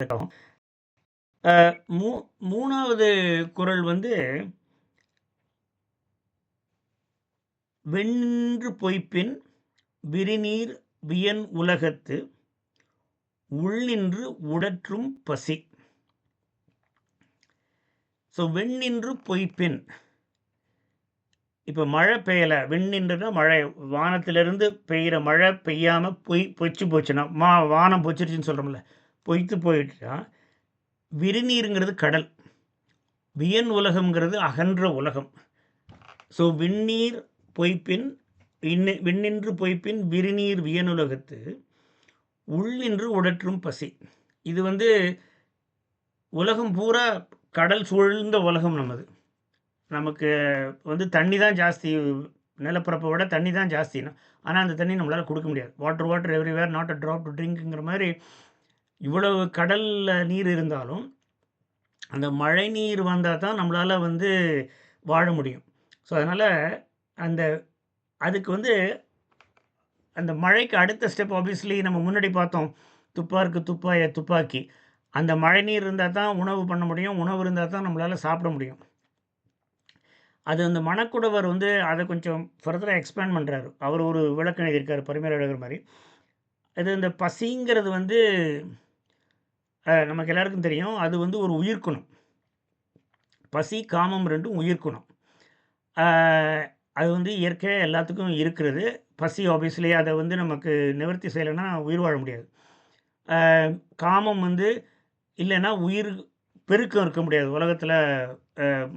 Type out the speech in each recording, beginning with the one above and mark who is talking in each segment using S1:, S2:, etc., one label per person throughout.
S1: இருக்கும். அ மூ 3வது குறள் வந்து, "வெந்நின்று பொய்ப்பின் விரிநீர் வியன் உலகத்து உள்நின்று உடற்றும் பசி." ஸோ வெந்நின்று பொய்ப்பின், இப்ப மழை பெய்யல. வெந்நின்றுனா மழை, வானத்திலிருந்து பெய்யிற மழை பெய்யாம பொய்ச்சு போச்சுன்னா, வானம் பொச்சிருச்சுன்னு சொல்றோம்ல, பொய்த்து போயிடுச்சுன்னா, விரிநீருங்கிறது கடல், வியன் உலகம்ங்கிறது அகன்ற உலகம். ஸோ விண்ணீர் பொய்ப்பின் விண்ணின்று பொய்ப்பின் விரிநீர் வியனுலகத்து உள்நின்று உடற்றும் பசி. இது வந்து உலகம் பூரா கடல் சூழ்ந்த உலகம் நமது. நமக்கு வந்து தண்ணி தான் ஜாஸ்தி, நிலப்பரப்பை விட தண்ணி தான் ஜாஸ்தி. ஆனால் அந்த தண்ணி நம்மளால் கொடுக்க முடியாது. Water water everywhere not a drop to ட்ரிங்க்ங்கிற மாதிரி இவ்வளவு கடலில் நீர் இருந்தாலும் அந்த மழை நீர் வந்தால் தான் நம்மளால் வந்து வாழ முடியும். ஸோ அதனால் அந்த அதுக்கு வந்து அந்த மழைக்கு அடுத்த ஸ்டெப் ஆப்வியஸ்லி நம்ம முன்னாடி பார்த்தோம், துப்பாருக்கு துப்பாய துப்பாக்கி. அந்த மழை நீர் இருந்தால் தான் உணவு பண்ண முடியும், உணவு இருந்தால் தான் நம்மளால் சாப்பிட முடியும். அது அந்த மணக்குடவர் வந்து அதை கொஞ்சம் ஃபர்தராக எக்ஸ்பேண்ட் பண்ணுறாரு. அவர் ஒரு விளக்கம் எழுதியிருக்காரு பரிமேலழகர் மாதிரி. அது இந்த பசிங்கிறது வந்து நமக்கு எல்லாருக்கும் தெரியும், அது வந்து ஒரு உயிர்க்குணம். பசி காமம் ரெண்டும் உயிர்க்குணம். அது வந்து இயற்கையாக எல்லாத்துக்கும் இருக்கிறது. பசி ஆப்வியஸ்லி அதை வந்து நமக்கு நிவர்த்தி செய்யலைன்னா உயிர் வாழ முடியாது. காமம் வந்து இல்லைன்னா உயிர் பெருக்கம் இருக்க முடியாது. உலகத்தில்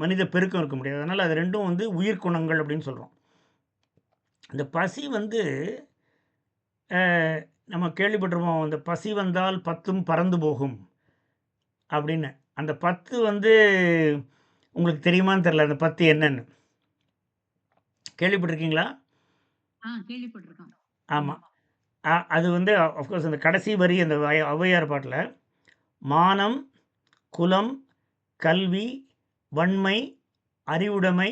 S1: மனித பெருக்கம் இருக்க முடியாது. அதனால் அது ரெண்டும் வந்து உயிர்க்குணங்கள் அப்படின்னு சொல்கிறோம். இந்த பசி வந்து நம்ம கேள்விப்பட்டிருப்போம், இந்த பசி வந்தால் 10ம் பறந்து போகும் அப்படின்னு. அந்த 10 வந்து உங்களுக்கு தெரியுமான்னு தெரியல, அந்த 10 என்னன்னு கேள்விப்பட்டிருக்கீங்களா?
S2: கேள்விப்பட்டுருக்கோம்.
S1: ஆமாம். அது வந்து அஃப்கோர்ஸ் அந்த கடைசி வரி அந்த ஔவையார் பாட்டில், மானம், குலம், கல்வி, வன்மை, அறிவுடைமை,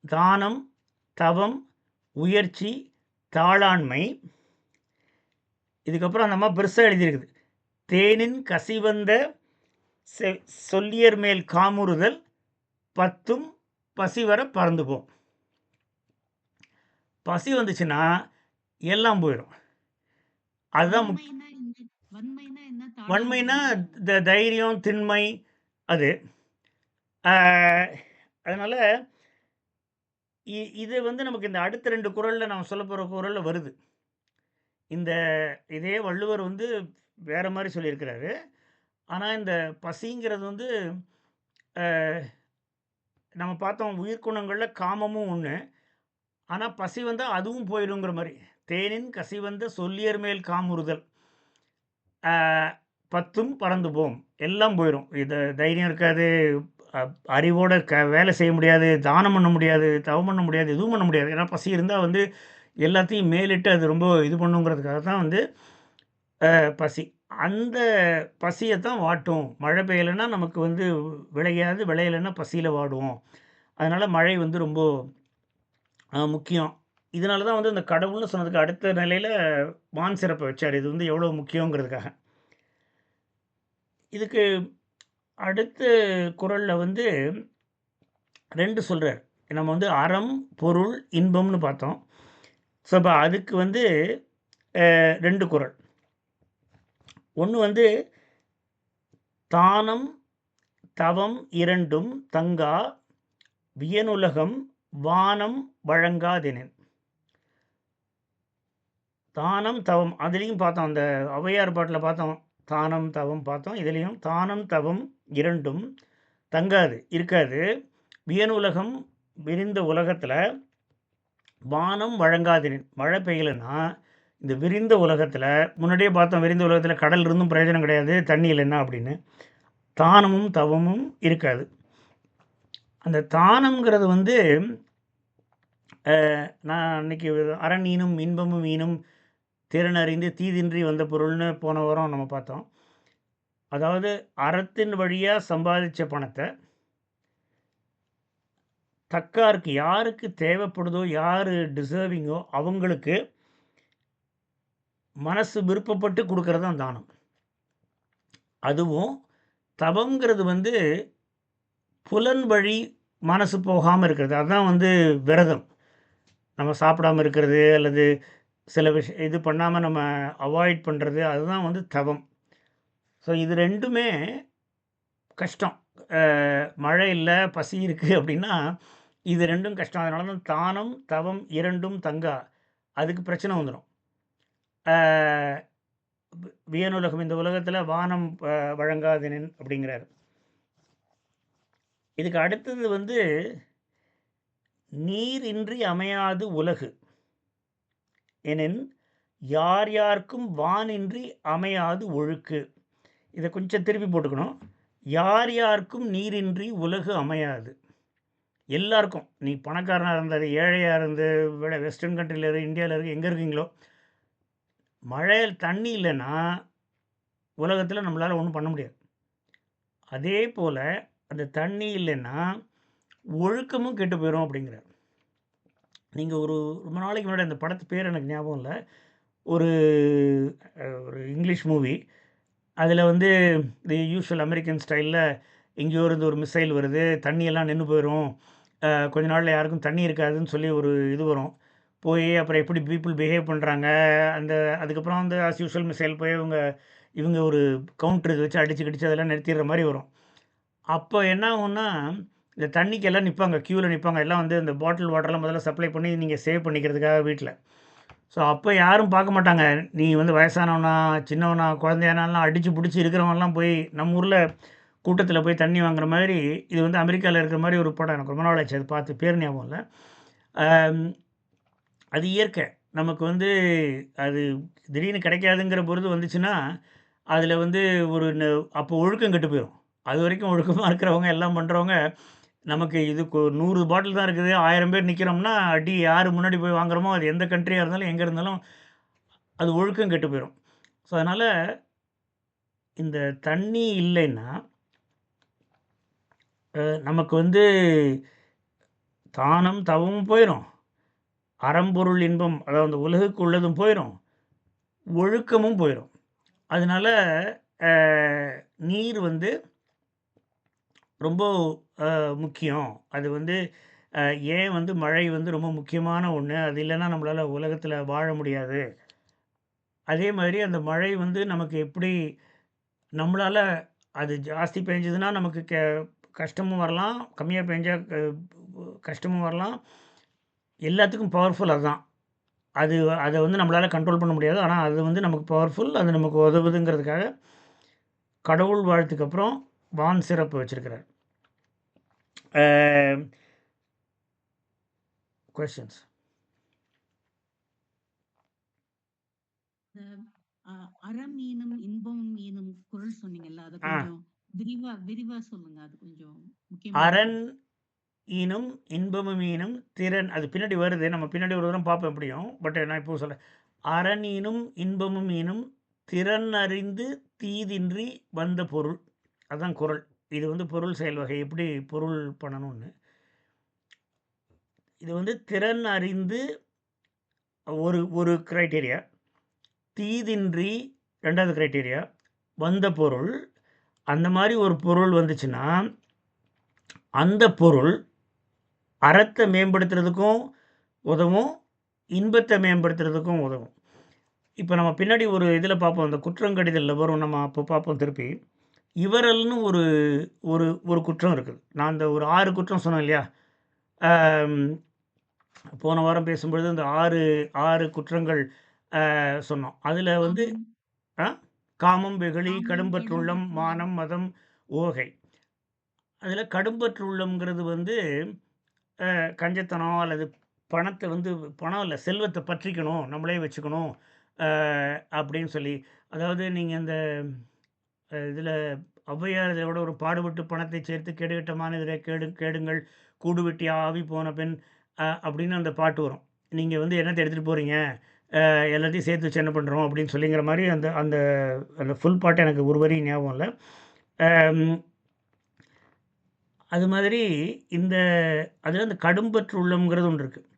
S1: தானம், தவம், உயர்ச்சி, தாளாண்மை. இதுக்கப்புறம் அந்த அம்மா பெருசாக எழுதியிருக்குது, தேனின் கசிவந்த சொல்லியர் மேல் காமுறுதல் 10ம் பசிவர பறந்து போம். பசி வந்துச்சுன்னா எல்லாம் போயிடும். அதுதான்
S2: வன்மைனா என்ன?
S1: வன்மைனா
S2: தாளாண்மைனா?
S1: தைரியம், திண்மை அது. அதனால் இது வந்து நமக்கு இந்த அடுத்த 2 குறளில் நான் சொல்ல போகிற குறளில் வருது. இதே வள்ளுவர் வந்து வேறு மாதிரி சொல்லியிருக்கிறாரு. ஆனால் இந்த பசிங்கிறது வந்து நம்ம பார்த்தோம், உயிர்க்குணங்களில் காமமும் ஒன்று. ஆனால் பசி வந்தால் அதுவும் போயிடுங்கிற மாதிரி. தேனின் கசிவந்த சொல்லியர் மேல் காமுறுதல் 10ம் பறந்து போம், எல்லாம் போயிடும். இது தைரியம் இருக்காது, அறிவோட வேலை செய்ய முடியாது, தானம் பண்ண முடியாது, தவம் பண்ண முடியாது, எதுவும் பண்ண முடியாது. ஏன்னா பசி இருந்தால் வந்து எல்லாத்தையும் மேலிட்டு அது ரொம்ப இது பண்ணுங்கிறதுக்காக தான் வந்து பசி. அந்த பசியை தான் வாட்டும். மழை பெய்யலைன்னா நமக்கு வந்து விளையாது, விளையலைன்னா பசியில் வாடுவோம். அதனால் மழை வந்து ரொம்ப முக்கியம். இதனால தான் வந்து இந்த கடவுள்னு சொன்னதுக்கு அடுத்த நிலையில் வான் சிறப்பை வச்சார். இது வந்து எவ்வளோ முக்கியங்கிறதுக்காக. இதுக்கு அடுத்த குறளில் வந்து 2 சொல்கிறார். நம்ம வந்து அறம், பொருள், இன்பம்னு பார்த்தோம். ஸோ அப்போ அதுக்கு வந்து 2 குறள். ஒன்று வந்து, தானம் தவம் இரண்டும் தங்கா வியனுலகம் வானம் வழங்காதெனின். தானம் தவம் அதுலேயும் பார்த்தோம், அந்த ஔவையார் பாட்டில் பார்த்தோம், தானம் தவம் பார்த்தோம். இதுலேயும் தானம் தவம் இரண்டும் தங்காது, இருக்காது. வியனுலகம் விரிந்த உலகத்தில் வானம் வழங்காதெனின், மழை பெய்யலைன்னா இந்த விரிந்த உலகத்தில், முன்னாடியே பார்த்தோம் விரிந்த உலகத்தில் கடல் இருந்தும் பிரயோஜனம் கிடையாது, தண்ணி இல்லைன்னா அப்படின்னு. தானமும் தவமும் இருக்காது. அந்த தானம்ங்கிறது வந்து நான் அன்றைக்கி அரணீனும் இன்பமும் ஈனும் திறனறிந்து தீதின்றி வந்த பொருள்னு போன வாரம் நம்ம பார்த்தோம். அதாவது அறத்தின் வழியாக சம்பாதிச்ச பணத்தை தக்காருக்கு, யாருக்கு தேவைப்படுதோ, யார் டிசர்விங்கோ அவங்களுக்கு மனசு விருப்பப்பட்டு கொடுக்கறது தான் தானம். அதுவும் தவம்ங்கிறது வந்து புலன் வழி மனசு போகாமல் இருக்கிறது. அதுதான் வந்து விரதம். நம்ம சாப்பிடாம இருக்கிறது அல்லது சில இது பண்ணாமல் நம்ம அவாய்ட் பண்ணுறது, அதுதான் வந்து தவம். ஸோ இது ரெண்டுமே கஷ்டம். மழை இல்லை, பசி இருக்குது அப்படின்னா இது ரெண்டும் கஷ்டம். அதனால தான் தானம் தவம் இரண்டும் தங்கா, அதுக்கு பிரச்சனை வந்துடும். வியனுலகம், இந்த உலகத்தில் வானம் வழங்காதனின் அப்படிங்கிறார். இதுக்கு அடுத்தது வந்து நீர் இன்றி அமையாது உலகு எனின் யார் யாருக்கும் வானின்றி அமையாது ஒழுக்கு. இதை கொஞ்சம் திருப்பி போட்டுக்கணும். யார் யாருக்கும் நீரின்றி உலகு அமையாது. எல்லாருக்கும், நீ பணக்காரனாக இருந்தது, ஏழையாக இருந்து, வெஸ்டர்ன் கண்ட்ரியில் இருக்கு, இந்தியாவில் இருக்குது, எங்கே இருக்கீங்களோ, மழை தண்ணி இல்லைன்னா உலகத்தில் நம்மளால் ஒன்றும் பண்ண முடியாது. அதே போல் அந்த தண்ணி இல்லைன்னா ஒழுக்கமும் கெட்டு போயிடும் அப்படிங்கிறார். நீங்கள் ரொம்ப நாளைக்கு முன்னாடி அந்த படத்து பேர் எனக்கு ஞாபகம் இல்லை, ஒரு இங்கிலீஷ் மூவி, அதில் வந்து தி யூஷுவல் அமெரிக்கன் ஸ்டைலில் எங்கேயோ இருந்து ஒரு மிசைல் வருது, தண்ணியெல்லாம் நின்று போயிடும், கொஞ்ச நாளில் யாருக்கும் தண்ணி இருக்காதுன்னு சொல்லி ஒரு இது வரும். போய் அப்புறம் எப்படி பீப்புள் பிஹேவ் பண்ணுறாங்க, அதுக்கப்புறம் வந்து ஆஸ் யூஷுவல் மிசைல் போய் இவங்க ஒரு கவுண்டர் இது வச்சு அடித்து அதெல்லாம் நிறுத்திடுற மாதிரி வரும். அப்போ என்ன ஆகும்னா, இந்த தண்ணிக்கெல்லாம் நிற்பாங்க, க்யூவில் நிற்பாங்க, எல்லாம் வந்து இந்த பாட்டில் வாட்டர்லாம் முதல்ல சப்ளை பண்ணி நீங்கள் சேவ் பண்ணிக்கிறதுக்காக வீட்டில். ஸோ அப்போ யாரும் பார்க்க மாட்டாங்க, நீ வந்து வயசானவனா சின்னவனா குழந்தையானாலாம் அடித்து பிடிச்சி இருக்கிறவங்கலாம் போய் நம்ம ஊரில் கூட்டத்தில் போய் தண்ணி வாங்குற மாதிரி. இது வந்து அமெரிக்காவில் இருக்கிற மாதிரி ஒரு படம், எனக்கு ரொம்ப நாள் ஆச்சு அது பார்த்து, பேர் ஞாபகம் இல்லை. அது இயற்கை. நமக்கு வந்து அது திடீர்னு கிடைக்காதுங்கிற பொழுது வந்துச்சுன்னா அதில் வந்து அப்போ ஒழுக்கம் கெட்டு போயிடும். அது வரைக்கும் ஒழுக்கமாக இருக்கிறவங்க எல்லாம் பண்ணுறவங்க, நமக்கு இது 100 பாட்டில் தான் இருக்குது, 1000 பேர் நிற்கிறோம்னா அடி யார் முன்னாடி போய் வாங்குறோமோ, அது எந்த கண்ட்ரியாக இருந்தாலும் எங்கே இருந்தாலும் அது ஒழுக்கம் கெட்டு போயிடும். ஸோ அதனால் இந்த தண்ணி இல்லைன்னா நமக்கு வந்து தானம் தவமும் போயிடும், அறம்பொருள் இன்பம் அதாவது அந்த உலகுக்கு உள்ளதும் போயிடும், ஒழுக்கமும் போயிடும். அதனால் நீர் வந்து ரொம்ப முக்கியம். அது வந்து ஏன் வந்து மழை வந்து ரொம்ப முக்கியமான ஒன்று, அது இல்லைன்னா நம்மளால் உலகத்தில் வாழ முடியாது. அதே மாதிரி அந்த மழை வந்து நமக்கு எப்படி நம்மளால் அது ஜாஸ்தி பெஞ்சதுன்னா நமக்கு கஷ்டமும் வரலாம், கம்மியாக பெஞ்சா கஷ்டமும் வரலாம். எல்லாத்துக்கும் பவர்ஃபுல் அதுதான். அதை வந்து நம்மளால் கண்ட்ரோல் பண்ண முடியாது. ஆனால் அது வந்து நமக்கு பவர்ஃபுல், அது நமக்கு உதவுதுங்கிறதுக்காக கடவுள் வாழ்த்துக்கு அப்புறம் வான் சிறப்பு வச்சுருக்கிறார். questions.
S2: அறம் ஈனும் இன்பமும் ஈனும் குறள் சொன்னீங்கல்ல, அதை கொஞ்சம் விரிவா சொல்லுங்க. அது கொஞ்சம் முக்கியமான
S1: அரண் ஈனும் இன்பமும் ஈனும் திறன், அது பின்னாடி வருது, நம்ம பின்னாடி ஒரு தூரம் பார்ப்போம் எப்படியும், பட் நான் இப்போ சொல்ல, அரண் ஈனும் இன்பமும் ஈனும் திறன் அறிந்து தீதின்றி வந்த பொருள், அதுதான் குறள். இது வந்து பொருள் செயல் வகை, எப்படி பொருள் பண்ணணும்னு. இது வந்து திறன் அறிந்து ஒரு க்ரைட்டீரியா, தீதின்றி ரெண்டாவது க்ரைட்டீரியா, வந்த பொருள். அந்த மாதிரி ஒரு பொருள் வந்துச்சுன்னா அந்த பொருள் அறத்தை மேம்படுத்துறதுக்கும் உதவும், இன்பத்தை மேம்படுத்துறதுக்கும் உதவும். இப்போ நம்ம பின்னாடி ஒரு இதில் பார்ப்போம், அந்த குற்றங்கடிதலில் வரும், நம்ம அப்போ பார்ப்போம் திருப்பி. இவரல்னு ஒரு ஒரு ஒரு குற்றம் இருக்குது. நான் அந்த ஒரு 6 குற்றம் சொன்னேன் இல்லையா, போன வாரம் பேசும்பொழுது இந்த 6 குற்றங்கள் சொன்னோம். அதில் வந்து காமம், வெகுளி, கடும்பற்றுள்ளம், மானம், மதம், ஓகை. அதில் கடும்பற்றுள்ளம்ங்கிறது வந்து கஞ்சத்தனம் அல்லது பணத்தை வந்து, பணம் இல்லை செல்வத்தை பற்றிக்கணும், நம்மளே வச்சுக்கணும் அப்படின்னு சொல்லி. அதாவது நீங்கள் இந்த இதில் ஔவையார் இதை விட ஒரு பாடுபட்டு பணத்தை சேர்த்து கேடுகட்டமான இதில் கேடுங்கள் கூடு வெட்டி ஆவி போன பெண் அப்படின்னு அந்த பாட்டு வரும். நீங்கள் வந்து என்னத்தை எடுத்துகிட்டு போகிறீங்க, எல்லாத்தையும் சேர்த்து வச்சு என்ன பண்ணுறோம் அப்படின்னு சொல்லிங்கிற மாதிரி அந்த அந்த அந்த ஃபுல் பாட்டு எனக்கு ஒரு வரி ஞாபகம் இல்லை. அது மாதிரி இந்த அதில் அந்த கடும்பற்று உள்ளம்ங்கிறது ஒன்று இருக்குது,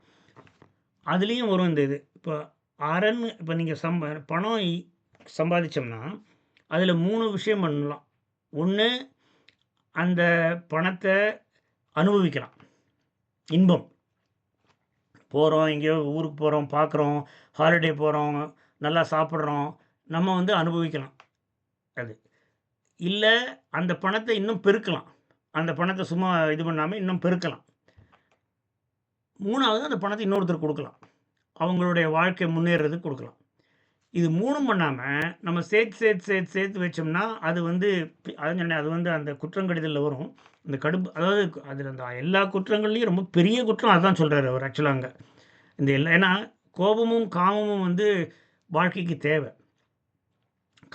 S1: அதுலேயும் வரும் இந்த இது. இப்போ அரண், இப்போ நீங்கள் பணம் சம்பாதிச்சோம்னா அதில் 3 விஷயம் பண்ணலாம். ஒன்று, அந்த பணத்தை அனுபவிக்கலாம். இன்பம். போகிறோம், எங்கேயோ ஊருக்கு போகிறோம், பார்க்குறோம், ஹாலிடே போகிறோம், நல்லா சாப்பிட்றோம், நம்ம வந்து அனுபவிக்கலாம் அது. இல்லை அந்த பணத்தை இன்னும் பெருக்கலாம். அந்த பணத்தை சும்மா இது பண்ணாமல் இன்னும் பெருக்கலாம். 3வது அந்த பணத்தை இன்னொருத்தருக்கு கொடுக்கலாம். அவங்களுடைய வாழ்க்கை முன்னேறதுக்கு கொடுக்கலாம். இது 3ம் பண்ணாமல் நம்ம சேர்த்து வச்சோம்னா அது வந்து அதான் சொன்னேன், அது வந்து அந்த குற்றங்கடிதலில் வரும். அந்த அதாவது அதில் அந்த எல்லா குற்றங்கள்லையும் ரொம்ப பெரிய குற்றம் அதுதான் சொல்கிறாரு அவர் ஆக்சுவலாக அங்கே. இந்த ஏன்னா கோபமும் காமமும் வந்து வாழ்க்கைக்கு தேவை.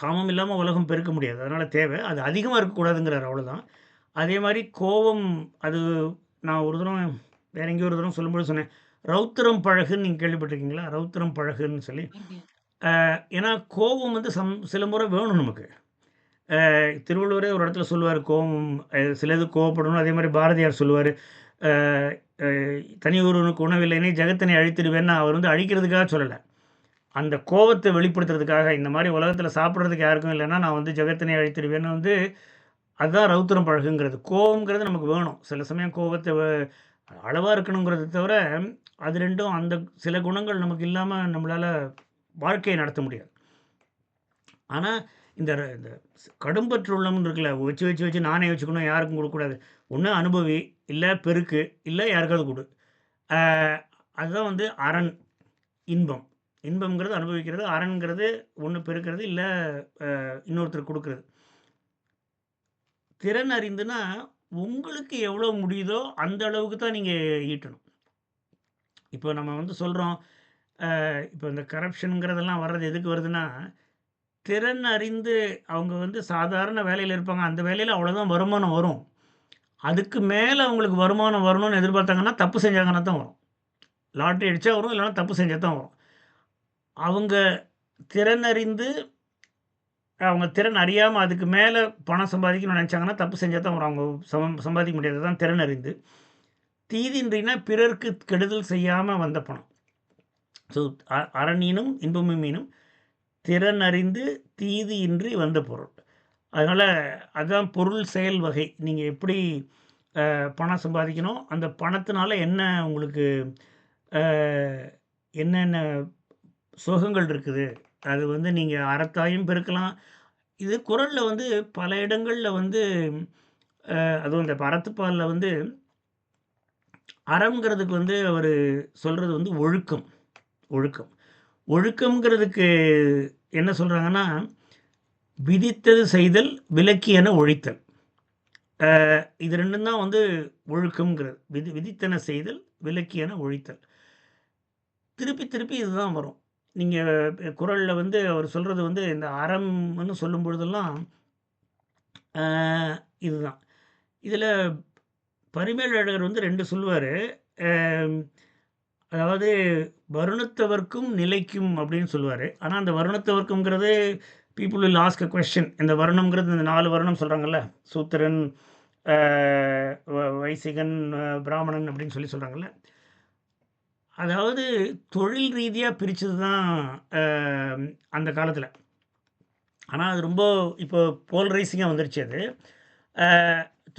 S1: காமம் இல்லாமல் உலகம் பெருக்க முடியாது. அதனால் தேவை. அது அதிகமாக இருக்கக்கூடாதுங்கிறார், அவ்வளோதான். அதே மாதிரி கோபம், அது நான் ஒரு தரம் வேற எங்கேயோ ஒரு தரம் சொல்லும்போது சொன்னேன், ரௌத்திரம் பழகுன்னு நீங்கள் கேள்விப்பட்டிருக்கீங்களா? ரௌத்திரம் பழகுன்னு சொல்லி. ஏன்னா கோபம் வந்து சில முறை வேணும் நமக்கு. திருவள்ளுவரே ஒரு இடத்துல சொல்லுவார், கோபம் சிலது கோவப்படணும். அதே மாதிரி பாரதியார் சொல்லுவார், தனி ஒருவனுக்கு உணவில்லைனே ஜெகத்தினை அழித்திடுவேன்னு. அவர் வந்து அழிக்கிறதுக்காக சொல்லலை, அந்த கோபத்தை வெளிப்படுத்துறதுக்காக. இந்த மாதிரி உலகத்தில் சாப்பிட்றதுக்கு யாருக்கும் இல்லைன்னா நான் வந்து ஜெகத்தினை அழித்திடுவேன்னு வந்து, அதுதான் ரௌத்திரம் பழகுங்கிறது. கோபங்கிறது நமக்கு வேணும். சில சமயம் கோபத்தை அளவாக இருக்கணுங்கிறத தவிர, அது ரெண்டும் அந்த சில குணங்கள் நமக்கு இல்லாமல் நம்மளால் வாழ்க்கையை நடத்த முடியாது. ஆனால் இந்த கடும்பற்று உள்ளம்னு இருக்குல்ல, வச்சு நானே வச்சுக்கணும், யாருக்கும் கொடுக்கக்கூடாது. ஒன்று அனுபவி, இல்லை பெருக்கு, இல்லை யாருக்காவது கொடு. அதுதான் வந்து அரண். இன்பம். இன்பம்ங்கிறது அனுபவிக்கிறது, அரண்ங்கிறது ஒன்று பெருக்கிறது, இல்லை இன்னொருத்தருக்கு கொடுக்குறது. திறன் அறிந்துனா உங்களுக்கு எவ்வளோ முடியுதோ அந்த அளவுக்கு தான் நீங்கள் ஈட்டணும். இப்போ நம்ம வந்து சொல்கிறோம், இப்போ இந்த கரப்ஷனுங்கிறதெல்லாம் வர்றது எதுக்கு வருதுன்னா, திறன் அறிந்து அவங்க வந்து சாதாரண வேலையில் இருப்பாங்க. அந்த வேலையில் அவ்வளோதான் வருமானம் வரும். அதுக்கு மேலே அவங்களுக்கு வருமானம் வரணும்னு எதிர்பார்த்தாங்கன்னா தப்பு செஞ்சாங்கன்னா தான் வரும். லாட்ரி அடித்தா வரும், இல்லைனா தப்பு செஞ்சால் தான் வரும். அவங்க திறன் அறிந்து, அவங்க திறன் அறியாமல் அதுக்கு மேலே பணம் சம்பாதிக்கணும்னு நினச்சாங்கன்னா தப்பு செஞ்சால் தான் வரும். அவங்க சம்பாதிக்க முடியாது. தான் திறன் அறிந்து. தீதின்றினா பிறருக்கு கெடுதல் செய்யாமல் வந்த பணம். ஸோ அறனீனும் இன்பமும் மீனும் திறன் அறிந்து தீது இன்றி வந்த பொருள். அதனால் அதுதான் பொருள் செயல் வகை. நீங்கள் எப்படி பணம் சம்பாதிக்கணும், அந்த பணத்தினால என்ன உங்களுக்கு என்னென்ன சுகங்கள் இருக்குது, அது வந்து நீங்கள் அறத்தாயும் பெருக்கலாம். இது குறளில் வந்து பல இடங்களில் வந்து அதுவும் இந்த அறத்துப்பாலில் வந்து அறம்ங்கிறதுக்கு வந்து அவர் சொல்கிறது வந்து ஒழுக்கம். ஒழுக்கம்ங்கிறதுக்கு என்ன சொல்கிறாங்கன்னா, விதித்தது செய்தல், விலக்கியன ஒழித்தல். இது ரெண்டும் தான் வந்து ஒழுக்கம்ங்கிறது. விதித்தன செய்தல், விலக்கியன ஒழித்தல். திருப்பி இதுதான் வரும். நீங்கள் குறளில் வந்து அவர் சொல்கிறது வந்து இந்த அறம்னு சொல்லும் பொழுதெல்லாம் இதுதான். இதில் பரிமேலழகர் வந்து 2 சொல்லுவார். அதாவது வருணத்தவர்க்கும் நிலைக்கும் அப்படின்னு சொல்லுவார். ஆனால் அந்த வருணத்தவர்க்குங்கிறது people will ask a question. இந்த வருணம்ங்கிறது இந்த 4 வருணம் சொல்கிறாங்கல்ல, சூத்திரன், வைசிகன், பிராமணன் அப்படின்னு சொல்கிறாங்கல்ல. அதாவது தொழில் ரீதியாக பிரித்தது தான் அந்த காலத்தில். ஆனால் அது ரொம்ப இப்போ போல்ரைசிங்காக வந்துருச்சு அது.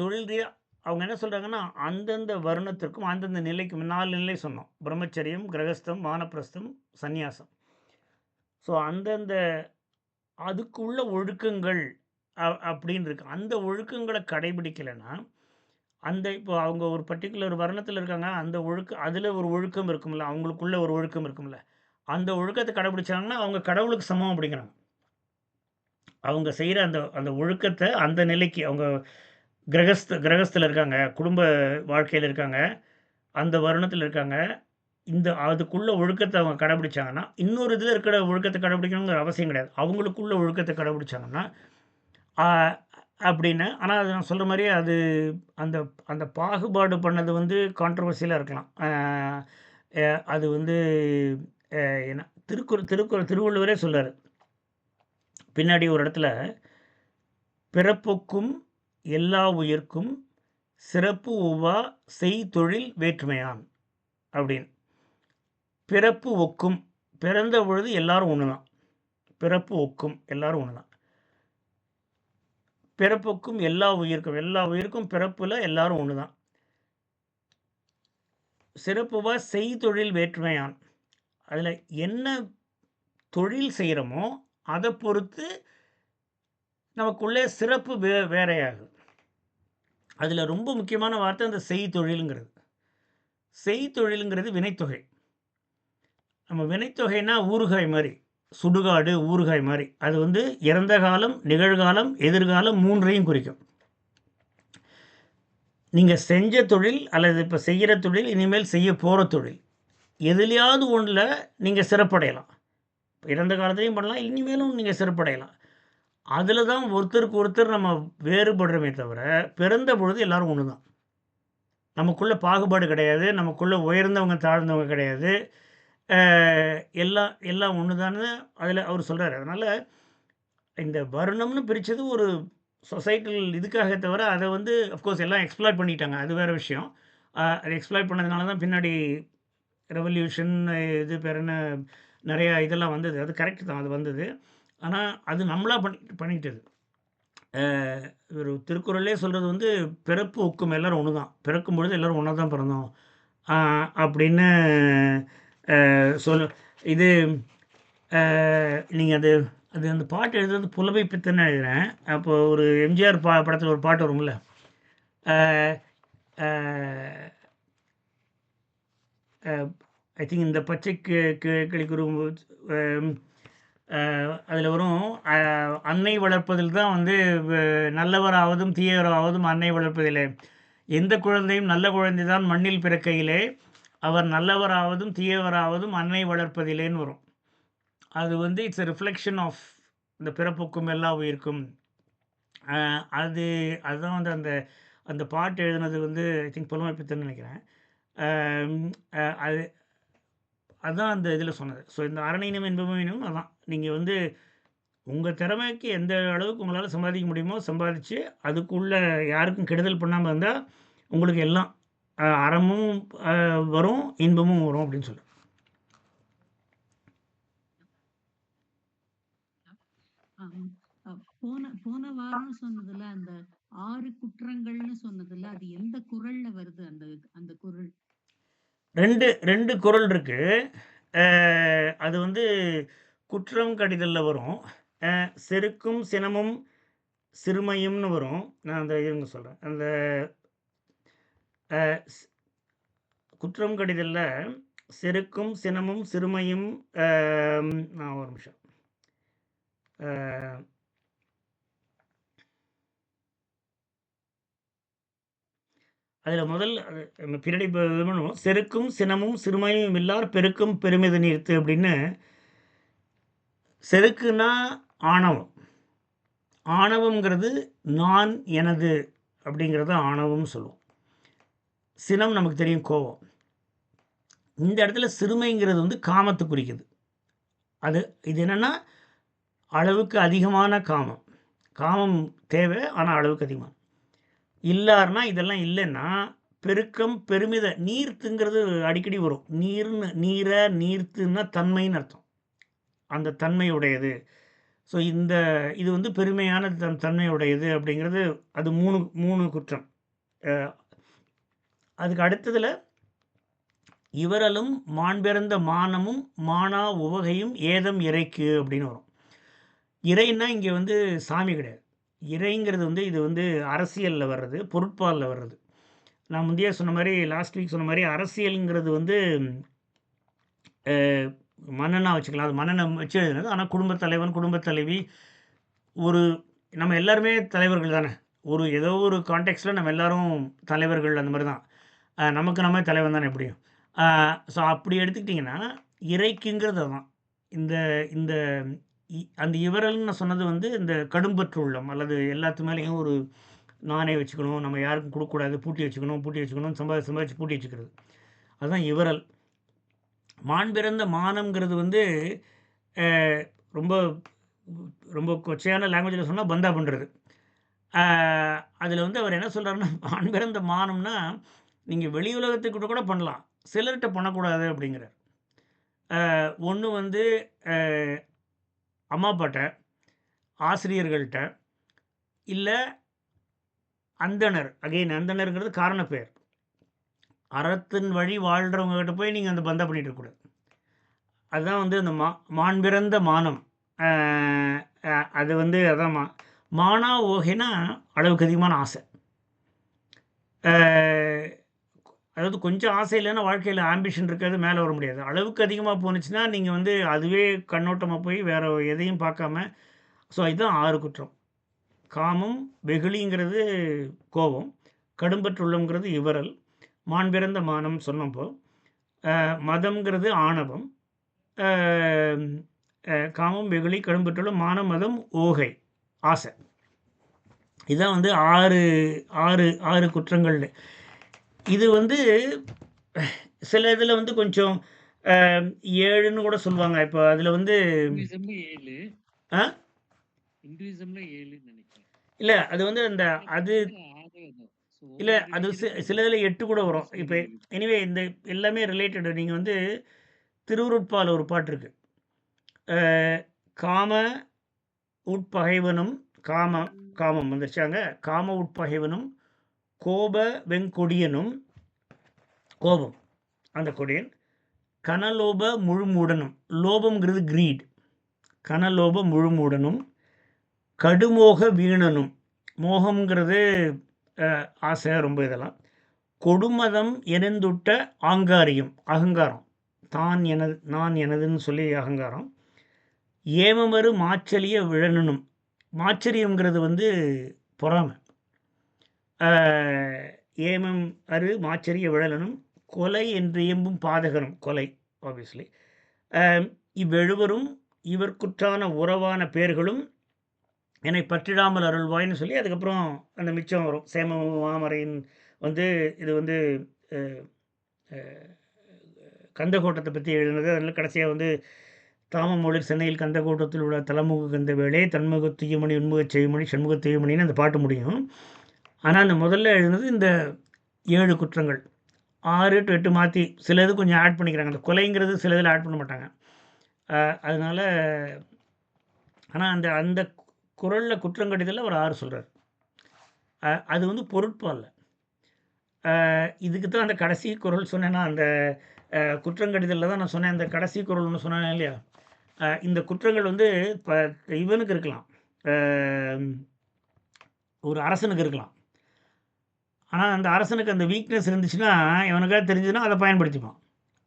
S1: தொழில் ரீதியாக அவங்க என்ன சொல்கிறாங்கன்னா, அந்தந்த வருணத்திற்கும் அந்தந்த நிலைக்கும் 4 நிலை சொன்னோம். பிரம்மச்சரியம், கிரகஸ்தம், வானப்பிரஸ்தம், சந்நியாசம். ஸோ அந்தந்த அதுக்குள்ள ஒழுக்கங்கள் அப்படின்னு இருக்கு. அந்த ஒழுக்கங்களை கடைபிடிக்கலைன்னா, அந்த இப்போ அவங்க ஒரு பர்டிகுலர் வருணத்தில் இருக்காங்க, அந்த அதில் ஒரு ஒழுக்கம் இருக்கும்ல, அவங்களுக்குள்ள ஒரு ஒழுக்கம் இருக்கும்ல, அந்த ஒழுக்கத்தை கடைபிடிச்சாங்கன்னா அவங்க கடவுளுக்கு சமம் அப்படிங்கிறாங்க. அவங்க செய்கிற அந்த அந்த ஒழுக்கத்தை அந்த நிலைக்கு அவங்க கிரகஸ்தில் இருக்காங்க, குடும்ப வாழ்க்கையில் இருக்காங்க, அந்த வருணத்தில் இருக்காங்க, அதுக்குள்ள ஒழுக்கத்தை அவங்க கடைபிடிச்சாங்கன்னா, இன்னொரு இதில் இருக்கிற ஒழுக்கத்தை கடைபிடிக்கணுங்கிற அவசியம் கிடையாது. அவங்களுக்குள்ள ஒழுக்கத்தை கடைபிடிச்சாங்கன்னா அப்படின்னு. ஆனால் அது நான் சொல்கிற மாதிரியே அது அந்த அந்த பாகுபாடு பண்ணது வந்து கான்ட்ரவர்சியலாக இருக்கலாம். அது வந்து என்ன திருவள்ளுவரே சொல்கிறார் பின்னாடி ஒரு இடத்துல, பிறப்புக்கும் எல்லா உயிர்க்கும் சிறப்பு ஒவ்வா செய்தொழில் வேற்றுமையான் அப்படின்னு. பிறப்பு ஒக்கும், பிறந்த பொழுது எல்லாரும் ஒன்று தான். பிறப்பு ஒக்கும், எல்லாரும் ஒன்று தான். பிறப்புக்கும் எல்லா உயிருக்கும் பிறப்பில் எல்லாரும் ஒன்று தான். சிறப்புவா செய்தொழில் வேற்றுமையான். அதில் என்ன தொழில் செய்கிறோமோ அதை பொறுத்து நமக்குள்ளே சிறப்பு வேறையாகும். அதில் ரொம்ப முக்கியமான வார்த்தை அந்த செய்தொழிலுங்கிறது. செய்தொழிலுங்கிறது வினைத்தொகை. நம்ம வினைத்தொகைனா ஊறுகாய் மாதிரி, சுடுகாடு ஊறுகாய் மாதிரி. அது வந்து இறந்த காலம், நிகழ்காலம், எதிர்காலம் 3ஐயும் குறிக்கும். நீங்கள் செஞ்ச தொழில் அல்லது இப்போ செய்கிற தொழில், இனிமேல் செய்ய போகிற தொழில், எதுலையாவது ஒன்றில் நீங்கள் சிறப்படையலாம். இறந்த காலத்துலையும் பண்ணலாம், இனிமேலும் நீங்கள் சிறப்படையலாம். அதில் தான் ஒருத்தருக்கு ஒருத்தர் நம்ம வேறுபடுறோமே தவிர, பிறந்த பொழுது எல்லோரும் ஒன்று தான். நமக்குள்ளே பாகுபாடு கிடையாது, நமக்குள்ளே உயர்ந்தவங்க தாழ்ந்தவங்க கிடையாது. எல்லாம் ஒன்று தான்னு அதில் அவர் சொல்கிறார். அதனால் இந்த வருணம்னு பிரித்தது ஒரு சொசைட்டல் இதுக்காக தவிர, அதை வந்து அஃப்கோர்ஸ் எல்லாம் எக்ஸ்ப்ளாய்ட் பண்ணிட்டாங்க, அது வேறு விஷயம். அதை எக்ஸ்ப்ளாய்ட் பண்ணதுனால தான் பின்னாடி ரெவல்யூஷன் இது பேர் என்ன நிறையா இதெல்லாம் வந்தது. அது கரெக்டு தான், அது வந்தது. ஆனால் அது நம்மளாக பண்ணிக்கிட்டது. ஒரு திருக்குறளே சொல்கிறது வந்து பிறப்பு ஒக்கும் எல்லோரும் ஒன்று தான், பிறக்கும் பொழுது எல்லோரும் ஒன்றா தான் பிறந்தோம் அப்படின்னு இது நீங்கள் அது அந்த பாட்டு எழுதுறது புலமை பித்தன்னு எழுதுகிறேன். அப்போது ஒரு எம்ஜிஆர் படத்தில் ஒரு பாட்டு வரும்ல, ஐ திங்க் இந்த பச்சை கிளிக்குரு அதில் வரும், அன்னை வளர்ப்பதில் தான் வந்து நல்லவராவதும் தீயவராவதும் அன்னை வளர்ப்பதிலே, எந்த குழந்தையும் நல்ல குழந்தை தான் மண்ணில் பிறக்கையிலே, அவர் நல்லவராவதும் தீயவராவதும் அன்னை வளர்ப்பதிலேன்னு வரும். அது வந்து இட்ஸ் எ ரிஃப்ளெக்ஷன் ஆஃப் இந்த பிறப்புக்கும் எல்லா உயிருக்கும். அதுதான் வந்து அந்த அந்த பாட்டு எழுதுனது வந்து ஐ திங்க் புலமை பித்தன்னு நினைக்கிறேன். அதுதான் அந்த இதில் சொன்னது. ஸோ இந்த அரணினம் என்பவனும் அதான், நீங்கள் வந்து உங்கள் திறமைக்கு எந்த அளவுக்கு உங்களால் சம்பாதிக்க முடியுமோ சம்பாதிச்சு, அதுக்குள்ளே யாருக்கும் கெடுதல் பண்ணாமல் இருந்தால் உங்களுக்கு எல்லாம் அறமும் வரும், இன்பமும் வரும் அப்படின்னு சொல்லுவேன்.
S2: போன வாரம் சொன்னதுல அந்த 6 குற்றங்கள்னு சொன்னதுல அது எந்த குறள்ல வருது? அந்த அந்த குறள்
S1: ரெண்டு குறள் இருக்கு. அது வந்து குற்றம் கடிதல்ல வரும். செருக்கும் சினமும் சிறுமையும்னு வரும். நான் அந்த இருங்க சொல்கிறேன். அந்த குற்றம் கடிதல்ல செருக்கும் சினமும் சிறுமையும், நான் ஒரு நிமிஷம், அதில் முதல் பின்னாடி பண்ணுவோம். செருக்கும் சினமும் சிறுமையும் இல்லார் பெருக்கும் பெருமித நீர்த்து அப்படின்னு. செருக்குன்னா ஆணவம். ஆணவங்கிறது நான் எனது அப்படிங்கிறத ஆணவம்னு சொல்லுவோம். சினம் நமக்கு தெரியும், கோபம். இந்த இடத்துல சிறுமைங்கிறது வந்து காமத்தை குறிக்குது. இது என்னென்னா அளவுக்கு அதிகமான காமம். காமம் தேவை, ஆனால் அளவுக்கு அதிகமாக இல்லார்னா இதெல்லாம் இல்லைன்னா பெருக்கம் பெருமித நீர்த்துங்கிறது அடிக்கடி வரும். நீரை நீர்த்துன்னா தன்மைன்னு அர்த்தம், அந்த தன்மையுடையது. ஸோ இது வந்து பெருமையான தன்மையுடையது அப்படிங்கிறது. அது மூணு குற்றம். அதுக்கு அடுத்ததில் இவரலும் மாண்பிறந்த மானமும் மானா உவகையும் ஏதம் இறைக்கு அப்படின்னு வரும். இறைன்னா இங்கே வந்து சாமி கிடையாது. இறைங்கிறது வந்து இது வந்து அரசியலில் வர்றது, பொருட்பாலில் வர்றது. நான் முந்தைய சொன்ன மாதிரி, லாஸ்ட் வீக் சொன்ன மாதிரி, அரசியலுங்கிறது வந்து மன்னனாக வச்சுக்கலாம். அது மன்னனை வச்சு எழுதுனது. ஆனால் குடும்பத் தலைவன், குடும்பத் தலைவி, ஒரு நம்ம எல்லாருமே தலைவர்கள் தானே. ஏதோ ஒரு கான்டெக்ஸ்டில் நம்ம எல்லோரும் தலைவர்கள், அந்த மாதிரி தான். நமக்கு நம்ம தலைவன் தானே எப்படியும். ஸோ அப்படி எடுத்துக்கிட்டிங்கன்னா இறைக்குங்கிறது தான் இந்த அந்த இவரல்னு நான் சொன்னது வந்து இந்த கடும்பற்று உள்ளம், அல்லது எல்லாத்து மேலேயும் ஒரு நானே வச்சுக்கணும், நம்ம யாருக்கும் கொடுக்கக்கூடாது, பூட்டி வச்சுக்கணும், சம்பாதிச்சு பூட்டி வச்சுக்கிறது, அதுதான் இவரல். மாண்பிறந்த மானம்ங்கிறது வந்து ரொம்ப ரொம்ப கொச்சையான லாங்குவேஜில் சொன்னால் பந்தா பண்ணுறது. அதில் வந்து அவர் என்ன சொல்கிறாருன்னா, மாண்பிறந்த மானம்னா நீங்கள் வெளி உலகத்துக்கிட்ட கூட பண்ணலாம், சிலர்கிட்ட பண்ணக்கூடாது அப்படிங்கிறார். ஒன்று வந்து அம்மா அப்பாட்ட, ஆசிரியர்கள்ட்ட, இல்லை அந்தணர். அகைன் அந்தணருங்கிறது காரண பெயர். அறத்தின் வழி வாழ்கிறவங்க கிட்ட போய் நீங்கள் அந்த பந்தா பண்ணிட்டு இருக்கக்கூடாது. அதுதான் வந்து அந்த மாண்பிறந்த மானம். அது வந்து அதான் மானா ஓகேனா அளவுக்கு அதிகமான ஆசை. அதாவது கொஞ்சம் ஆசை இல்லைன்னா வாழ்க்கையில் ஆம்பிஷன் இருக்காது, மேலே வர முடியாது. அளவுக்கு அதிகமாக போணுச்சுன்னா நீங்கள் வந்து அதுவே கண்ணோட்டமாக போய் வேறு எதையும் பார்க்காம. ஸோ இதுதான் 6 குற்றம். காமம், வெகுளிங்கிறது கோபம், கடும்பற்றுள்ளம்ங்கிறது இவரல், மாண்பிறந்த மானம் சொன்னப்போ, மதம்ங்கிறது ஆணவம், காமம், வெகுளி, கடும்பற்றுள்ளம், மானம், மதம், ஓகை, ஆசை. இதுதான் வந்து 6 குற்றங்கள். இது வந்து சில இதில் வந்து கொஞ்சம் 7ன்னு கூட சொல்லுவாங்க. இப்போ அதில் வந்து இல்லை அது வந்து அந்த அது இல்லை அது சில இதில் 8 கூட வரும். இப்போ எனிவே இந்த எல்லாமே ரிலேட்டடு. நீங்கள் வந்து திருவுருட்பால் ஒரு பாட்டு இருக்கு. காம உட்பகைவனும் காமம் வந்துருச்சாங்க. காம உட்பகைவனும் கோப வெங்கொடியனும், கோபம் அந்த கொடியன், கனலோப முழுமூடனும், லோபம்ங்கிறது கிரீட், கனலோப முழுமூடனும், கடுமோக வீணனும், மோகம்ங்கிறது ஆசை ரொம்ப இதெல்லாம், கொடுமதம் எரிந்துட்ட ஆங்காரியம், அகங்காரம், நான் எனதுன்னு சொல்லி அகங்காரம், ஏமமரு மாச்சலிய விழனனும், மாச்சரியங்கிறது வந்து பொறாமை, ஏமம் அரு மாச்சரிய விழலனும், கொலை என்று எம்பும் பாதகனும், கொலை ஆப்வியஸ்லி, இவ்வெழுவரும் இவர்க்குற்றான உறவான பேர்களும் என்னை பற்றிடாமல் அருள்வாய்ன்னு சொல்லி அதுக்கப்புறம் அந்த மிச்சம் வரும். சேம மாமரையின் வந்து இது வந்து கந்தகோட்டத்தை பற்றி எழுதுனது. அதில் கடைசியாக வந்து தாமமொழிர் சென்னையில் கந்தகோட்டத்தில் உள்ள தலைமுக கந்த வேளே தன்முக தூயமணி உண்முகச் செய்மணி சண்முக தூயமணின்னு அந்த பாட்டு முடியும். ஆனால் அந்த முதல்ல எழுதுனது இந்த 7 குற்றங்கள். 6 to 8 மாற்றி சில இது கொஞ்சம் ஆட் பண்ணிக்கிறாங்க. அந்த கொலைங்கிறது சில இதில் ஆட் பண்ண மாட்டாங்க. அதனால் ஆனால் அந்த குறளில் குற்றங்கடிதலில் ஒரு 6 சொல்கிறார். அது வந்து பொருட்பாலில். இதுக்கு தான் அந்த கடைசி குறள் சொன்னேன்னா, அந்த குற்றங்கடிதலில் தான் நான் சொன்னேன். அந்த கடைசி குறள் ஒன்று சொன்னேன் இல்லையா, இந்த குற்றங்கள் வந்து இப்போ இவனுக்கு இருக்கலாம், ஒரு அரசனுக்கு இருக்கலாம். ஆனால் அந்த அரசனுக்கு அந்த வீக்னஸ் இருந்துச்சுன்னா, இவனுக்காக தெரிஞ்சதுன்னா அதை பயன்படுத்திப்பான்.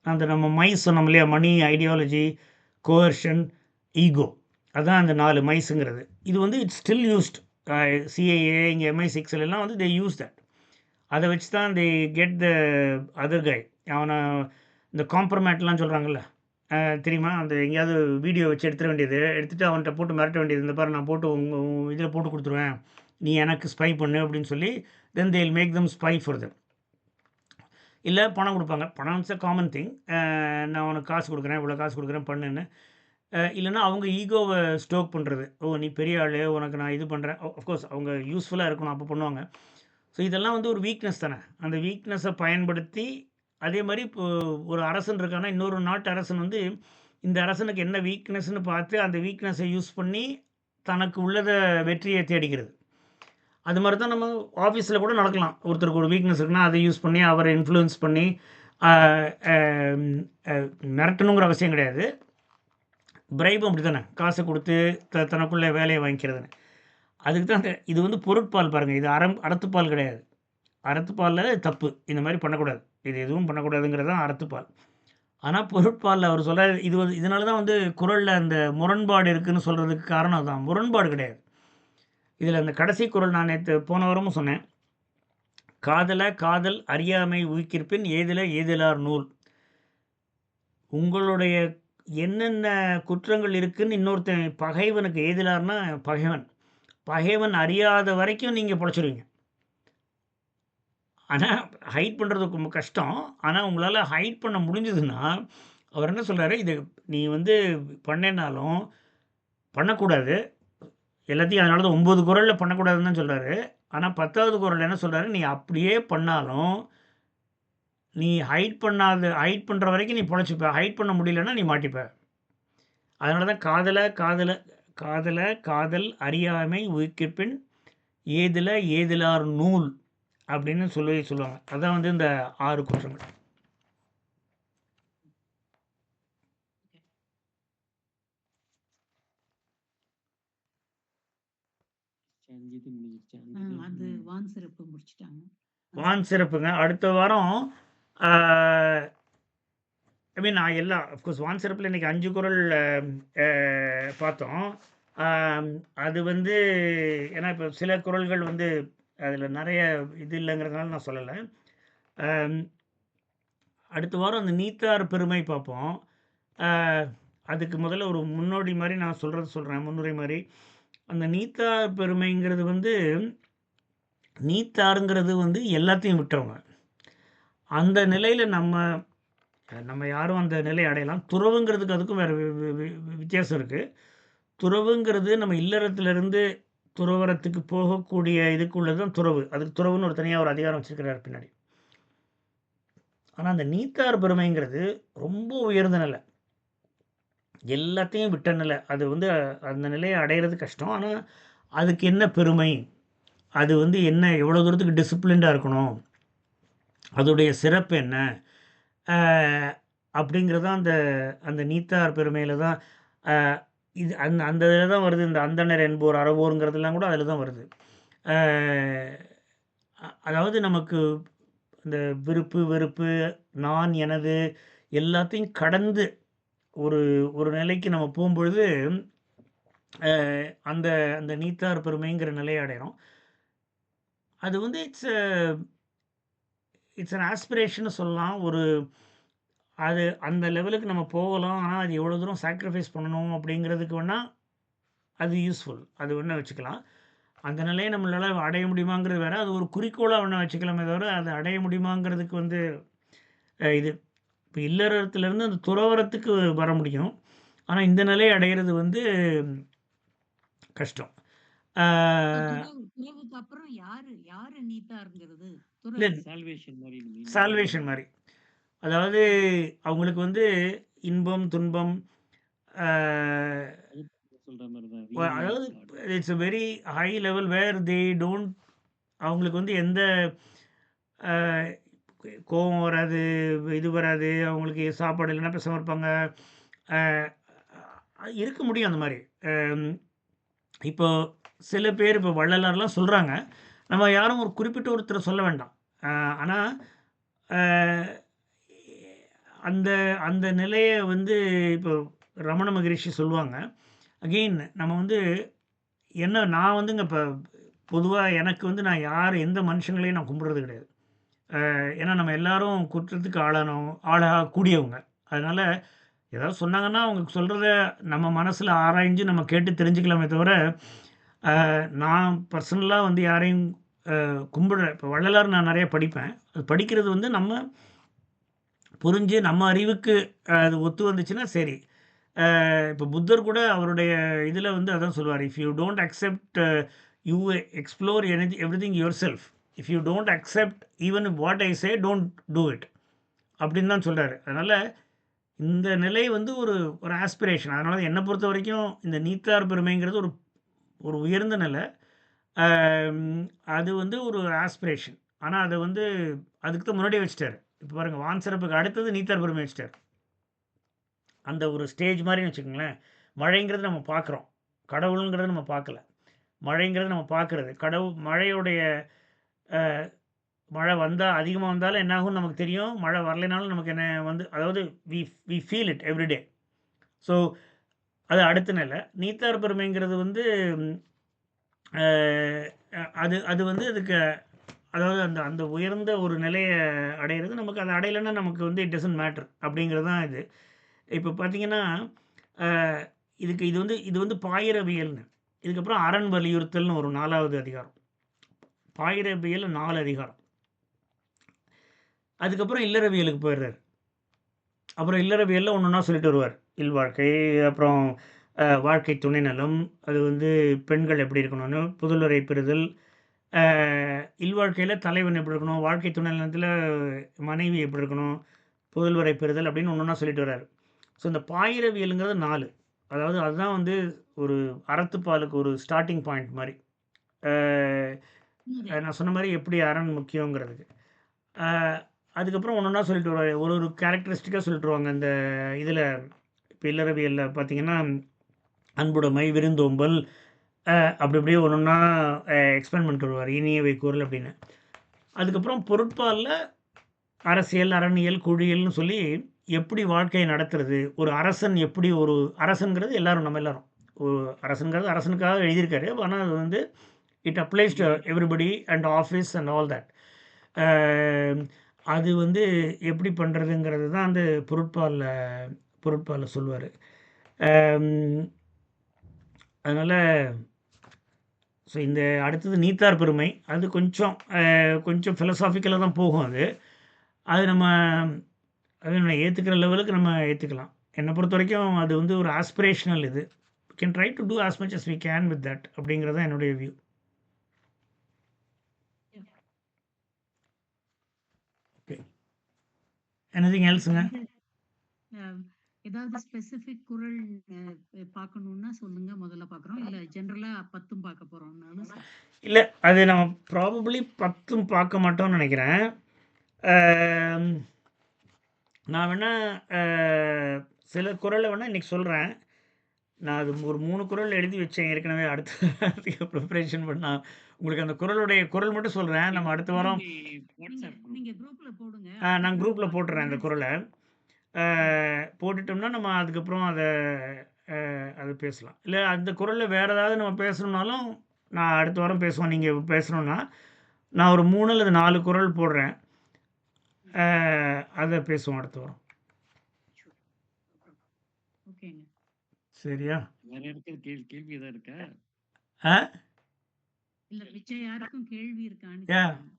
S1: அந்த நம்ம மைஸ் சொன்னோம் இல்லையா, மணி, ஐடியாலஜி, கோர்ஷன், ஈகோ, அதுதான் அந்த 4 மைஸுங்கிறது. இது வந்து இட்ஸ் ஸ்டில் யூஸ்ட். சிஐஏ இங்கே MI6 எல்லாம் வந்து தே யூஸ் தட். அதை வச்சு தான் they get the other guy. அவனை இந்த காம்ப்ரமேட்லாம் சொல்கிறாங்கல்ல, தெரியுமா, அந்த எங்கேயாவது வீடியோ வச்சு எடுத்துட வேண்டியது, எடுத்துகிட்டு அவன்கிட்ட போட்டு மிரட்ட வேண்டியது, இந்த பாரு நான் போட்டு உங்கள் இதில் போட்டு கொடுத்துருவேன், நீ எனக்கு ஸ்பை பண்ணு அப்படின்னு சொல்லி, then they'll make them spy for them. இல்லை பணம் கொடுப்பாங்க. பணம் இட்ஸ் அ காமன் திங். நான் உனக்கு காசு கொடுக்குறேன், இவ்வளோ காசு கொடுக்குறேன் பண்ணுன்னு. இல்லைன்னா அவங்க ஈகோவை ஸ்டோக் பண்ணுறது. ஓ நீ பெரிய ஆள், உனக்கு நான் இது பண்ணுறேன். அஃப்கோர்ஸ் அவங்க யூஸ்ஃபுல்லாக இருக்கணும், அப்போ பண்ணுவாங்க. ஸோ இதெல்லாம் வந்து ஒரு வீக்னஸ் தானே. அந்த வீக்னஸை பயன்படுத்தி அதே மாதிரி இப்போ ஒரு அரசன் இருக்கான்னா, இன்னொரு நாட்டு அரசன் வந்து இந்த அரசனுக்கு என்ன வீக்னஸ்ன்னு பார்த்து அந்த வீக்னஸை யூஸ் பண்ணி தனக்கு உள்ளதை வெற்றியை தேடிக்கிறது. அது மாதிரி தான் நம்ம ஆஃபீஸில் கூட நடக்கலாம். ஒருத்தருக்கு ஒரு வீக்னஸ் இருக்குன்னா அதை யூஸ் பண்ணி அவரை இன்ஃப்ளூயன்ஸ் பண்ணி மிரட்டணுங்கிற அவசியம் கிடையாது. பிரைபும் அப்படி தானே, காசை கொடுத்து தனக்குள்ளே வேலையை வாங்கிக்கிறதுன்னு. அதுக்கு தான் இது வந்து பொருட்பால் பாருங்கள். இது அறத்துப்பால் கிடையாது. அறத்துப்பாலில் தப்பு, இந்த மாதிரி பண்ணக்கூடாது, இது எதுவும் பண்ணக்கூடாதுங்கிறது தான் அறத்துப்பால். ஆனால் பொருட்பாலில் அவர் சொல்ல இது வந்து இதனால தான் வந்து குறளில் அந்த முரண்பாடு இருக்குதுன்னு சொல்கிறதுக்கு காரணம் தான். முரண்பாடு கிடையாது. இதில் அந்த கடைசி குறள் நான் நேற்று போன வாரமும் சொன்னேன். காதல் அறியாமை ஊக்கிற்பின் ஏதிலார் நூல். உங்களுடைய என்னென்ன குற்றங்கள் இருக்குதுன்னு இன்னொருத்தன் பகைவனுக்கு, ஏதிலார்னா பகைவன் அறியாத வரைக்கும் நீங்கள் பொழைச்சிடுவீங்க. ஆனால் ஹைட் பண்ணுறது ரொம்ப கஷ்டம். ஆனால் உங்களால் ஹைட் பண்ண முடிஞ்சதுன்னா, அவர் என்ன சொல்கிறாரு, இது நீ வந்து பண்ணேன்னாலும் பண்ணக்கூடாது எல்லாத்தையும். அதனால தான் 9 குறளில் பண்ணக்கூடாதுன்னு தான் சொல்கிறாரு. ஆனால் 10வது குறள் என்ன சொல்கிறாரு, நீ அப்படியே பண்ணாலும் நீ ஹைட் பண்ணுற வரைக்கும் நீ பொழைச்சிப்ப, ஹைட் பண்ண முடியலன்னா நீ மாட்டிப்ப. அதனால தான் காதல் அறியாமை ஊக்கிற்பின் ஏதில ஏதிலார் நூல் அப்படின்னு சொல்லுவாங்க. அதான் வந்து இந்த 6 குற்றங்கள்.
S2: அது வான் சிறப்பு முடிச்சிட்டாங்க.
S1: வான் சிறப்புங்க. அடுத்த வாரம் ஐ மீன் நான் எல்லாம் அஃப்கோர்ஸ் வான் சிறப்பில் இன்றைக்கி 5 குறள் பார்த்தோம். அது வந்து ஏன்னா இப்போ சில குறள்கள் வந்து அதில் நிறைய இது இல்லைங்கிறதுனால நான் சொல்லலை. அடுத்த வாரம் அந்த நீத்தார் பெருமை பார்ப்போம். அதுக்கு முதல்ல ஒரு முன்னோடி மாதிரி நான் சொல்கிறேன், முன்னுரை மாதிரி. அந்த நீத்தார் பெருமைங்கிறது வந்து நீத்தாருங்கிறது வந்து எல்லாத்தையும் விட்டவங்க. அந்த நிலையில் நம்ம யாரும் அந்த நிலை அடையலாம். துறவுங்கிறதுக்கு அதுக்கும் வேறு வித்தியாசம் இருக்குது. துறவுங்கிறது நம்ம இல்லறத்திலிருந்து துறவரத்துக்கு போகக்கூடிய இதுக்குள்ளது தான் துறவு. அதுக்கு துறவுன்னு ஒரு தனியாக ஒரு அதிகாரம் வச்சுருக்கிறார் பின்னாடி. ஆனால் அந்த நீத்தார் பெருமைங்கிறது ரொம்ப உயர்ந்த நிலை, எல்லாத்தையும் விட்ட நிலை. அது வந்து அந்த நிலையை அடையிறது கஷ்டம். ஆனால் அதுக்கு என்ன பெருமை, அது வந்து என்ன, எவ்வளோ தூரத்துக்கு டிசிப்ளின்டாக இருக்கணும், அதோடைய சிறப்பு என்ன அப்படிங்கிறது தான் அந்த நீத்தார் பெருமையில் தான் இது அந்த இதில் தான் வருது. இந்த அந்தணர் என்போர் அறவோருங்கிறதுலாம் கூட அதில் தான் வருது. அதாவது நமக்கு இந்த விருப்பு வெறுப்பு, நான் எனது எல்லாத்தையும் கடந்து ஒரு நிலைக்கு நம்ம போகும்பொழுது அந்த அந்த நீத்தார் பெருமைங்கிற நிலையை அடைகிறோம். அது வந்து இட்ஸ் அன் ஆஸ்பிரேஷன் சொல்லலாம். அது அந்த லெவலுக்கு நம்ம போகலாம். ஆனால் அது எவ்வளோ தூரம் சாக்ரிஃபைஸ் பண்ணணும் அப்படிங்கிறதுக்கு வேணால் அது யூஸ்ஃபுல், அது வேணா வச்சுக்கலாம். அந்த நிலையை நம்மளால் அடைய முடியுமாங்கிறது வேறு, அது ஒரு குறிக்கோளாக வேணா வச்சுக்கலாமே தவிர அதை அடைய முடியுமாங்கிறதுக்கு வந்து இது இப்போ இல்லறத்துலேருந்து அந்த துறவரத்துக்கு வர முடியும். ஆனால் இந்த நிலையை அடைகிறது வந்து கஷ்டம்.
S2: துறவுக்கு அப்புறம் யாரு நீத்தாருங்கிறது
S1: சால்வேஷன் மாதிரி. அதாவது அவங்களுக்கு வந்து இன்பம் துன்பம், அதாவது it's a very high level where they don't, அவங்களுக்கு வந்து எந்த கோபம் வராது, இது வராது, அவங்களுக்கு சாப்பாடு இல்லைன்னா பேசாமல் இருப்பாங்க, இருக்க முடியும் அந்த மாதிரி. இப்போ சில பேர் இப்போ வள்ளலார்லாம் சொல்கிறாங்க, நம்ம யாரும் ஒரு குறிப்பிட்ட ஒருத்தரை சொல்ல வேண்டாம். ஆனால் அந்த அந்த நிலையை வந்து இப்போ ரமண மகரிஷி சொல்லுவாங்க. அகெயின் நம்ம வந்து என்ன, நான் வந்துங்க இப்போ பொதுவாக எனக்கு வந்து நான் எந்த மனுஷங்களையும் நான் கும்பிட்றது கிடையாது. ஏன்னா நம்ம எல்லாரும் குற்றத்துக்கு ஆளாகக்கூடியவங்க. அதனால் ஏதாவது சொன்னாங்கன்னா அவங்க சொல்கிறத நம்ம மனசில் ஆராய்ஞ்சு நம்ம கேட்டு தெரிஞ்சுக்கலாமே தவிர, நான் பர்சனலாக வந்து யாரையும் கும்பிடுறேன். இப்போ வள்ளலார் நான் நிறைய படிப்பேன். அது படிக்கிறது வந்து நம்ம புரிஞ்சு நம்ம அறிவுக்கு அது ஒத்து வந்துச்சுன்னா சரி. இப்போ புத்தர் கூட அவருடைய இதில் வந்து அதான் சொல்லுவார், if you don't accept you explore everything your self, if you don't accept even what I say don't do it அப்படின்னு தான் சொல்கிறாரு. அதனால் இந்த நிலை வந்து ஒரு ஆஸ்பிரேஷன். அதனால் என்னை பொறுத்த வரைக்கும் இந்த நீத்தார் பெருமைங்கிறது ஒரு உயர்ந்த நிலை. அது வந்து ஒரு ஆஸ்பிரேஷன். ஆனால் அதை வந்து அதுக்கு தான் முன்னாடியே வச்சுட்டார். இப்போ பாருங்கள், வான் சிறப்புக்கு அடுத்தது நீத்தார் பெருமை வச்சுட்டார். அந்த ஒரு ஸ்டேஜ் மாதிரின்னு வச்சுக்கோங்களேன். மழைங்கிறது நம்ம பார்க்குறோம், கடவுளுங்கிறத நம்ம பார்க்கல. மழைங்கிறது நம்ம பார்க்குறது, மழையுடைய மழை வந்தால் அதிகமாக வந்தாலும் என்னாகும் நமக்கு தெரியும், மழை வரலைனாலும் நமக்கு என்ன வந்து, அதாவது we feel it every day. So அது அடுத்த நிலை. நீத்தார் பெருமைங்கிறது வந்து அது வந்து அதுக்கு, அதாவது அந்த உயர்ந்த ஒரு நிலையை அடையிறது, நமக்கு அதை அடையலைன்னா நமக்கு வந்து இட் டசன்ட் மேட்டர் அப்படிங்கிறது தான் இது. இப்போ பார்த்தீங்கன்னா இது வந்து பாயிரவியல்னு, இதுக்கப்புறம் அரண் வலியுறுத்தல்னு ஒரு 4வது அதிகாரம். பாயிரவியல் 4 அதிகாரம். அதுக்கப்புறம் இல்லறவியலுக்கு போயிடுறாரு. அப்புறம் இல்லறவியலில் ஒன்று ஒன்றா சொல்லிட்டு வருவார். இல்வாழ்க்கை, அப்புறம் வாழ்க்கை துணை நலம், அது வந்து பெண்கள் எப்படி இருக்கணும்னு, புதல்வரை பெறுதல், இல்வாழ்க்கையில் தலைவன் எப்படி இருக்கணும், வாழ்க்கை துணை நலத்தில் மனைவி எப்படி இருக்கணும், புதல்வரை பெறுதல் அப்படின்னு ஒன்று ஒன்றா சொல்லிட்டு வர்றாரு. ஸோ இந்த பாயிரவியலுங்கிறது 4. அதாவது அதுதான் வந்து ஒரு அறத்துப்பாலுக்கு ஒரு ஸ்டார்டிங் பாயிண்ட் மாதிரி. நான் சொன்ன மாதிரி எப்படி அரண் முக்கியங்கிறதுக்கு. அதுக்கப்புறம் ஒன்றா சொல்லிட்டு வருவாரு. ஒரு ஒரு கேரக்டரிஸ்டிக்காக சொல்லிட்டு வருவாங்க. இந்த இதில் இப்போ இல்லறவியலில் பார்த்தீங்கன்னா, அன்புடைமை, விருந்தோம்பல், அப்படி அப்படியே ஒன்றா எக்ஸ்பிளைன் பண்ணிட்டு வருவார். இனியவை குரல் அப்படின்னு. அதுக்கப்புறம் பொருட்பாலில் அரசியல், அரணியல், குழியல்னு சொல்லி எப்படி வாழ்க்கையை நடத்துறது, ஒரு அரசன் எப்படி ஒரு அரசன்கிறது எல்லாரும் நம்ம எல்லாரும் ஒரு அரசன்கிறது அரசனுக்காக எழுதியிருக்காரு. ஆனால் அது வந்து it applies to everybody and office and all that. அது வந்து எப்படி பண்ணுறதுங்கிறது தான் வந்து பொருட்பாலில் சொல்லுவார். அதனால் ஸோ இந்த அடுத்தது நீத்தார் பெருமை. அது கொஞ்சம் ஃபிலசாஃபிக்கலாக தான் போகும். அது நம்ம ஏற்றுக்கிற லெவலுக்கு நம்ம ஏற்றுக்கலாம். என்னை பொறுத்த வரைக்கும் அது வந்து ஒரு ஆஸ்பிரேஷனல் இது. We can try to do as much as we can with that அப்படிங்கிறது தான் என்னுடைய வியூ. Okay, anything எல்ஸுங்க?
S2: ஏதாவது ஸ்பெசிஃபிக் குரல் பார்க்கணுன்னா சொல்லுங்க, முதல்ல பார்க்குறோம். இல்லை ஜென்ரலாக 10 பார்க்க போகிறோம்னாலும்
S1: இல்லை, அது நம்ம ப்ராபப்ளி 10 பார்க்க மாட்டோம்னு நினைக்கிறேன். நான் வேணால் சில குரலை வேணால் இன்றைக்கி சொல்கிறேன். நான் அது ஒரு 3 குரல் எழுதி வச்சேன் ஏற்கனவே. அடுத்த ப்ரிப்பரேஷன் பண்ணா உங்களுக்கு அந்த குரல் மட்டும் சொல்கிறேன். நம்ம அடுத்த வாரம்
S2: நீங்கள் குரூப்பில் போடுங்க.
S1: நான் குரூப்பில் போட்டுறேன் அந்த குரலை. போட்டுட்டோம்னா நம்ம அதுக்கப்புறம் அதை பேசலாம். இல்லை அந்த குரலில் வேறு ஏதாவது நம்ம பேசணுன்னாலும் நான் அடுத்த வாரம் பேசுவோம். நீங்கள் பேசணுன்னா நான் ஒரு 3 அல்லது 4 குரல் போடுறேன். அதை பேசுவோம் அடுத்த வாரம்.
S2: ஓகேங்க,
S1: சரியா?
S3: வேற யாருக்காவது கேள்வி ஏதாவது இருக்கா?
S2: இல்ல மிச்சம் யாருக்கும் கேள்வி இருக்கான்னு
S1: யா
S2: கேக்குறேன்.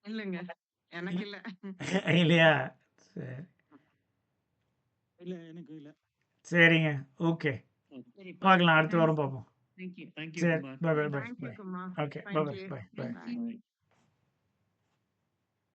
S4: இல்லைங்க, எனக்கு இல்ல.
S1: இல்லையா? சரி,
S3: இல்ல எனக்கு இல்ல.
S1: சரிங்க, ஓகே,
S2: சரி,
S1: பார்க்கலாம். அடுத்த வாரம் பார்ப்போம்.
S2: தேங்க்யூ.
S3: தேங்க்யூ
S1: சரி,
S3: Kumar.
S1: Bye bye bye
S4: thank you
S1: bye.
S4: Kumar.
S1: Okay, bye
S4: Thank
S1: bye
S4: you.
S1: Bye bye.
S4: Bye.
S3: Bye.